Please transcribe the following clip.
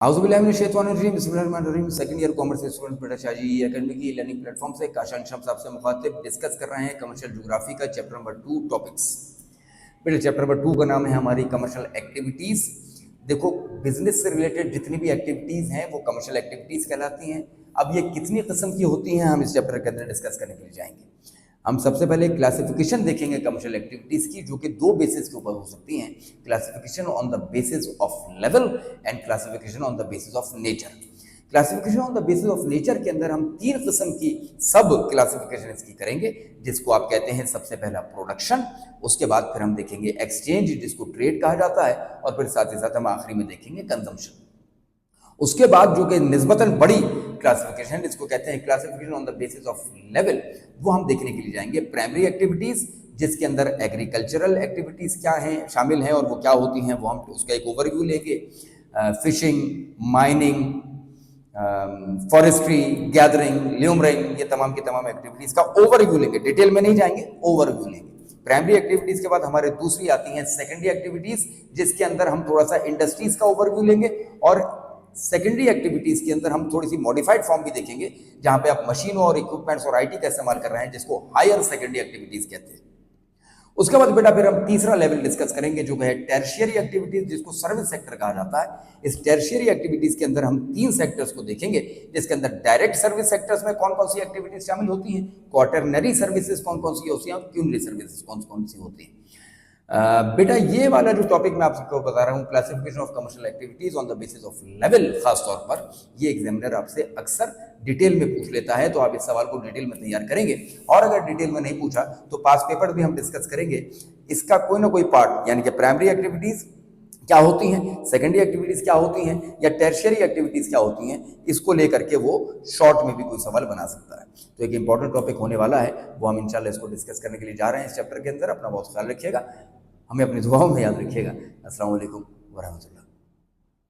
आउज़ुबिल्लाहिमिनश्शैतानिर्रजीम second year commerce student बेटा Shahaji academy की learning platform से काशान शम्स आपसे मुखातिब डिस्कस कर रहे हैं कमर्शियल ज्योग्राफी का चैप्टर नंबर 2 टॉपिक्स। बेटा चैप्टर नंबर 2 का नाम है हमारी कमर्शियल एक्टिविटीज़। देखो, बिजनेस से रिलेटेड जितनी भी एक्टिविटीज़ हैं वो कमर्शियल एक्टिविटीज़ कहलाती हैं। अब ये कितनी किस्म की होती हैं हम इस चैप्टर के अंदर डिस्कस करने के लिए जाएंगे। हम सबसे पहले क्लासिफिकेशन देखेंगे कमर्शियल एक्टिविटीज़ की, जो कि दो बेसिस के ऊपर हो सकती हैं। Classification on the basis of level and classification on the basis of nature. Classification on the basis of nature के अंदर हम तीन किस्म की सब क्लासिफिकेशन इसकी करेंगे, जिसको आप कहते हैं सबसे पहला प्रोडक्शन, उसके बाद फिर हम देखेंगे एक्सचेंज जिसको ट्रेड कहा जाता है, और फिर साथ ही साथ हम आखिरी में देखेंगे कंजम्पशन। उसके बाद जो कि निस्बतन बड़ी क्लासिफिकेशन इसको कहते हैं classification on the basis of level, वो हम देखने के लिए जाएंगे प्राइमरी एक्टिविटीज़, जिसके अंदर एग्रीकल्चरल एक्टिविटीज़ क्या हैं शामिल हैं और वो क्या होती हैं, वो हम उसका एक ओवरव्यू लेंगे। फिशिंग, माइनिंग, फॉरेस्ट्री, गैदरिंग, ल्यूमरिंग, ये तमाम की तमाम एक्टिविटीज़ का ओवरव्यू लेंगे, डिटेल में नहीं जाएंगे, ओवरव्यू लेंगे। प्राइमरी एक्टिविटीज़ के बाद हमारे दूसरी आती हैं सेकेंडरी एक्टिविटीज़, जिसके अंदर हम थोड़ा सा इंडस्ट्रीज़ का ओवरव्यू लेंगे, और सेकेंडरी एक्टिविटीज़ के अंदर हम थोड़ी सी मॉडिफाइड फॉर्म भी देखेंगे, जहां पे आप मशीनों और इक्विपमेंट्स और आईटी का इस्तेमाल कर रहे हैं, जिसको हायर सेकेंडरी एक्टिविटीज़ कहते हैं। उसके बाद बेटा फिर हम तीसरा लेवल डिस्कस करेंगे, जो है टर्शियरी एक्टिविटीज, जिसको सर्विस सेक्टर कहा जाता है। इस टर्शियरी एक्टिविटीज के अंदर हम तीन सेक्टर्स को देखेंगे, जिसके अंदर डायरेक्ट सर्विस सेक्टर्स में कौन कौन सी एक्टिविटीज शामिल होती हैं, क्वार्टरनरी सर्विसेज कौन कौन सी होती हैं, और क्यूनरी सर्विसेज कौन कौन सी होती हैं। बेटा ये वाला जो टॉपिक मैं आपको बता रहा हूँ, classification of commercial activities on the basis of level, खास तौर पर ये एग्जामिनर आपसे अक्सर डिटेल में पूछ लेता है, तो आप इस सवाल को डिटेल में तैयार करेंगे। और अगर डिटेल में नहीं पूछा तो पास पेपर भी हम डिस्कस करेंगे। इसका कोई ना कोई पार्ट, यानी कि प्राइमरी एक्टिविटीज क्या होती हैं, सेकेंडरी एक्टिविटीज क्या होती हैं, या टर्शियरी एक्टिविटीज क्या होती हैं, इसको लेकर के वो शॉर्ट में भी कोई सवाल बना सकता है। तो एक इंपॉर्टेंट टॉपिक होने वाला है, वो हम इंशाल्लाह इसको डिस्कस करने के लिए जा रहे हैं इस चैप्टर के अंदर। अपना बहुत ख्याल रखिएगा, हमें अपनी दुआओं में याद रखिएगा। अस्सलाम वालेकुम वरहमतुल्लाह।